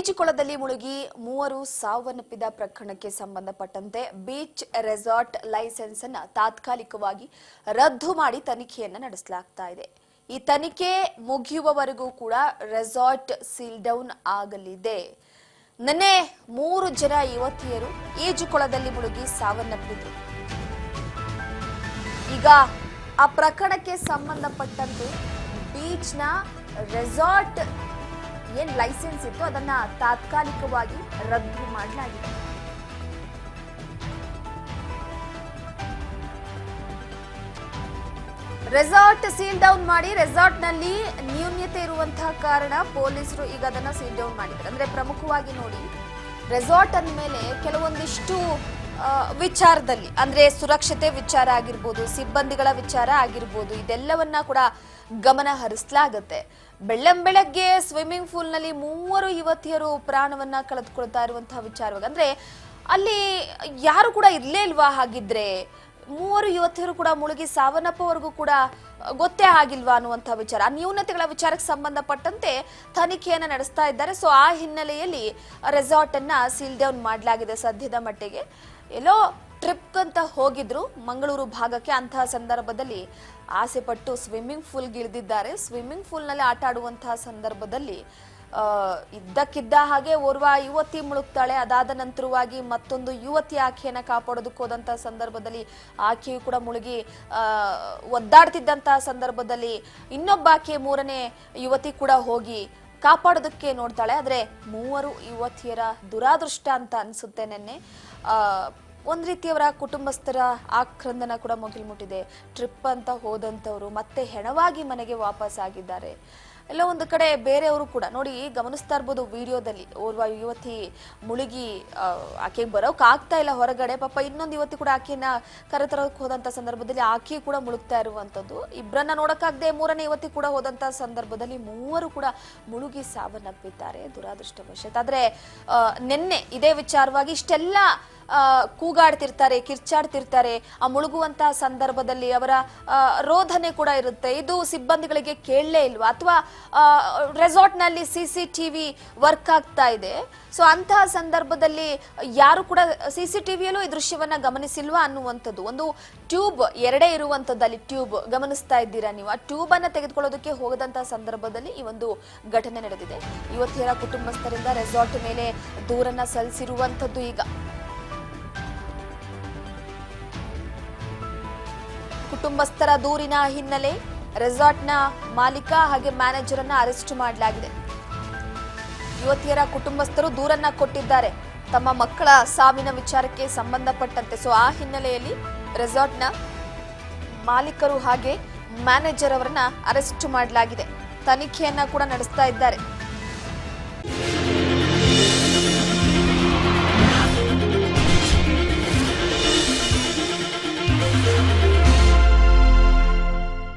ಈಜುಕೊಳದಲ್ಲಿ ಮುಳುಗಿ ಮೂವರು ಸಾವನ್ನಪ್ಪಿದ ಪ್ರಕರಣಕ್ಕೆ ಸಂಬಂಧಪಟ್ಟಂತೆ ಬೀಚ್ ರೆಸಾರ್ಟ್ ಲೈಸೆನ್ಸ್ ಅನ್ನು ತಾತ್ಕಾಲಿಕವಾಗಿ ರದ್ದು ಮಾಡಿ ತನಿಖೆಯನ್ನು ನಡೆಸಲಾಗ್ತಾ ಇದೆ. ಈ ತನಿಖೆ ಮುಗಿಯುವವರೆಗೂ ಕೂಡ ರೆಸಾರ್ಟ್ ಸೀಲ್ ಡೌನ್ ಆಗಲಿದೆ. ನಿನ್ನೆ 3 ಜನ ಯುವತಿಯರು ಈಜುಕೊಳದಲ್ಲಿ ಮುಳುಗಿ ಸಾವನ್ನಪ್ಪಿದ್ರು. ಈಗ ಆ ಪ್ರಕರಣಕ್ಕೆ ಸಂಬಂಧಪಟ್ಟಂತೆ ಬೀಚ್ನ ರೆಸಾರ್ಟ್ ಏನ್ ಲೈಸೆನ್ಸ್ ಇತ್ತು ಅದನ್ನ ತಾತ್ಕಾಲಿಕವಾಗಿ ರದ್ದು ಮಾಡಲಾಗಿದೆ. ರೆಸಾರ್ಟ್ ಸೀಲ್ ಡೌನ್ ಮಾಡಿ ರೆಸಾರ್ಟ್ ನಲ್ಲಿ ನ್ಯೂನ್ಯತೆ ಇರುವಂತಹ ಕಾರಣ ಪೊಲೀಸರು ಈಗ ಅದನ್ನ ಸೀಲ್ ಡೌನ್ ಮಾಡಿದ್ದಾರೆ. ಅಂದ್ರೆ ಪ್ರಮುಖವಾಗಿ ನೋಡಿ, ರೆಸಾರ್ಟ್ ಅಂದ ಮೇಲೆ ಕೆಲವೊಂದಿಷ್ಟು ವಿಚಾರದಲ್ಲಿ ಅಂದ್ರೆ ಸುರಕ್ಷತೆ ವಿಚಾರ ಆಗಿರ್ಬೋದು, ಸಿಬ್ಬಂದಿಗಳ ವಿಚಾರ ಆಗಿರ್ಬೋದು, ಇದೆಲ್ಲವನ್ನ ಕೂಡ ಗಮನ ಹರಿಸಲಾಗುತ್ತೆ. ಬೆಳ್ಳಂಬೆಳಗ್ಗೆ ಸ್ವಿಮ್ಮಿಂಗ್ ಪೂಲ್ ನಲ್ಲಿ 3 ಯುವತಿಯರು ಪ್ರಾಣವನ್ನ ಕಳೆದುಕೊಳ್ತಾ ಇರುವಂತಹ ವಿಚಾರವಾಗಿ, ಅಂದ್ರೆ ಅಲ್ಲಿ ಯಾರು ಕೂಡ ಇರ್ಲೇ ಇಲ್ವಾ? ಹಾಗಿದ್ರೆ 3 ಯುವತಿಯರು ಕೂಡ ಮುಳುಗಿ ಸಾವನ್ನಪ್ಪವರೆಗೂ ಕೂಡ ಗೊತ್ತೇ ಆಗಿಲ್ವಾ ಅನ್ನುವಂಥ ವಿಚಾರ, ಆ ನ್ಯೂನತೆಗಳ ವಿಚಾರಕ್ಕೆ ಸಂಬಂಧಪಟ್ಟಂತೆ ತನಿಖೆಯನ್ನು ನಡೆಸ್ತಾ ಇದ್ದಾರೆ. ಸೊ ಆ ಹಿನ್ನೆಲೆಯಲ್ಲಿ ರೆಸಾರ್ಟ್ ಅನ್ನ ಸೀಲ್ ಡೌನ್ ಮಾಡಲಾಗಿದೆ. ಸದ್ಯದ ಮಟ್ಟಿಗೆ ಎಲ್ಲೋ ಟ್ರಿಪ್ ಅಂತ ಹೋಗಿದ್ರು ಮಂಗಳೂರು ಭಾಗಕ್ಕೆ, ಅಂತಹ ಸಂದರ್ಭದಲ್ಲಿ ಆಸೆ ಪಟ್ಟು ಸ್ವಿಮ್ಮಿಂಗ್ ಪೂಲ್ಗೆ ಇಳಿದಿದ್ದಾರೆ. ಸ್ವಿಮ್ಮಿಂಗ್ ಪೂಲ್ ನಲ್ಲಿ ಆಟ ಆಡುವಂತಹ ಸಂದರ್ಭದಲ್ಲಿ ಇದ್ದಕ್ಕಿದ್ದ ಹಾಗೆ ಓರ್ವ ಯುವತಿ ಮುಳುಗ್ತಾಳೆ. ಅದಾದ ನಂತರವಾಗಿ ಮತ್ತೊಂದು ಯುವತಿ ಆಕೆಯನ್ನ ಕಾಪಾಡೋದಕ್ಕೆ ಹೋದಂತಹ ಸಂದರ್ಭದಲ್ಲಿ ಆಕೆಯು ಕೂಡ ಮುಳುಗಿ ಒದ್ದಾಡ್ತಿದ್ದಂತಹ ಸಂದರ್ಭದಲ್ಲಿ ಇನ್ನೊಬ್ಬ ಆಕೆ 3ನೇ ಯುವತಿ ಕೂಡ ಹೋಗಿ ಕಾಪಾಡೋದಕ್ಕೆ ನೋಡ್ತಾಳೆ. ಆದ್ರೆ 3 ಯುವತಿಯರ ದುರಾದೃಷ್ಟ ಅಂತ ಅನ್ಸುತ್ತೆ. ನಿನ್ನೆ ಒಂದ್ ರೀತಿಯವರ ಕುಟುಂಬಸ್ಥರ ಆಕ್ರಂದನ ಕೂಡ ಮುಗಿಲ್ಮುಟ್ಟಿದೆ. ಟ್ರಿಪ್ ಅಂತ ಹೋದಂತವ್ರು ಮತ್ತೆ ಹೆಣವಾಗಿ ಮನೆಗೆ ವಾಪಸ್ ಆಗಿದ್ದಾರೆ. ಎಲ್ಲ ಒಂದು ಕಡೆ ಬೇರೆಯವರು ಕೂಡ ನೋಡಿ ಗಮನಿಸ್ತಾ ಇರ್ಬೋದು ವಿಡಿಯೋದಲ್ಲಿ, ಓರ್ವ ಯುವತಿ ಮುಳುಗಿ ಆಕೆಗೆ ಬರೋಕ್ ಆಗ್ತಾ ಇಲ್ಲ ಹೊರಗಡೆ. ಪಾಪ ಇನ್ನೊಂದು ಯುವತಿ ಕೂಡ ಆಕೆಯನ್ನ ಕರೆತರೋಕ್ ಹೋದಂತ ಸಂದರ್ಭದಲ್ಲಿ ಆಕೆ ಕೂಡ ಮುಳುಗ್ತಾ ಇರುವಂತದ್ದು. ಇಬ್ಬರನ್ನ ನೋಡಕ್ಕಾಗದೆ 3ನೇ ಯುವತಿ ಕೂಡ ಹೋದಂತ ಸಂದರ್ಭದಲ್ಲಿ 3 ಕೂಡ ಮುಳುಗಿ ಸಾವನ್ನಪ್ಪಿದ್ದಾರೆ ದುರಾದೃಷ್ಟವಶಾತ್. ಆದ್ರೆ ನಿನ್ನೆ ಇದೇ ವಿಚಾರವಾಗಿ ಇಷ್ಟೆಲ್ಲ ಕೂಗಾಡ್ತಿರ್ತಾರೆ, ಕಿರ್ಚಾಡ್ತಿರ್ತಾರೆ. ಆ ಮುಳುಗುವಂತಹ ಸಂದರ್ಭದಲ್ಲಿ ಅವರ ರೋಧನೆ ಕೂಡ ಇರುತ್ತೆ. ಇದು ಸಿಬ್ಬಂದಿಗಳಿಗೆ ಕೇಳಲೇ ಇಲ್ವಾ? ಅಥವಾ ರೆಸಾರ್ಟ್ ನಲ್ಲಿ CCTV ವರ್ಕ್ ಆಗ್ತಾ ಇದೆ. ಸೊ ಅಂತಹ ಸಂದರ್ಭದಲ್ಲಿ ಯಾರು ಕೂಡ CCTVಯಲ್ಲೂ ಈ ದೃಶ್ಯವನ್ನ ಗಮನಿಸಿಲ್ವಾ ಅನ್ನುವಂಥದ್ದು. ಒಂದು ಟ್ಯೂಬ್ 2 ಇರುವಂತದ್ದಲ್ಲಿ ಟ್ಯೂಬ್ ಗಮನಿಸ್ತಾ ಇದ್ದೀರಾ ನೀವು. ಆ ಟ್ಯೂಬ್ ಅನ್ನ ತೆಗೆದುಕೊಳ್ಳೋದಕ್ಕೆ ಹೋಗದಂತಹ ಸಂದರ್ಭದಲ್ಲಿ ಈ ಒಂದು ಘಟನೆ ನಡೆದಿದೆ. ಯುವತಿಯರ ಕುಟುಂಬಸ್ಥರಿಂದ ರೆಸಾರ್ಟ್ ಮೇಲೆ ದೂರನ್ನ ಸಲ್ಲಿಸಿರುವಂತದ್ದು. ಈಗ ಕುಟುಂಬಸ್ಥರ ದೂರಿನ ಹಿನ್ನೆಲೆ ರೆಸಾರ್ಟ್ನ ಮಾಲೀಕ ಹಾಗೆ ಮ್ಯಾನೇಜರ್ ಅನ್ನ ಅರೆಸ್ಟ್ ಮಾಡಲಾಗಿದೆ. ಯುವತಿಯರ ಕುಟುಂಬಸ್ಥರು ದೂರನ್ನ ಕೊಟ್ಟಿದ್ದಾರೆ ತಮ್ಮ ಮಕ್ಕಳ ಸಾವಿನ ವಿಚಾರಕ್ಕೆ ಸಂಬಂಧಪಟ್ಟಂತೆ. ಸೊ ಆ ಹಿನ್ನೆಲೆಯಲ್ಲಿ ರೆಸಾರ್ಟ್ನ ಮಾಲೀಕರು ಹಾಗೆ ಮ್ಯಾನೇಜರ್ ಅವರನ್ನ ಅರೆಸ್ಟ್ ಮಾಡಲಾಗಿದೆ. ತನಿಖೆಯನ್ನ ಕೂಡ ನಡೆಸ್ತಾ ಇದ್ದಾರೆ.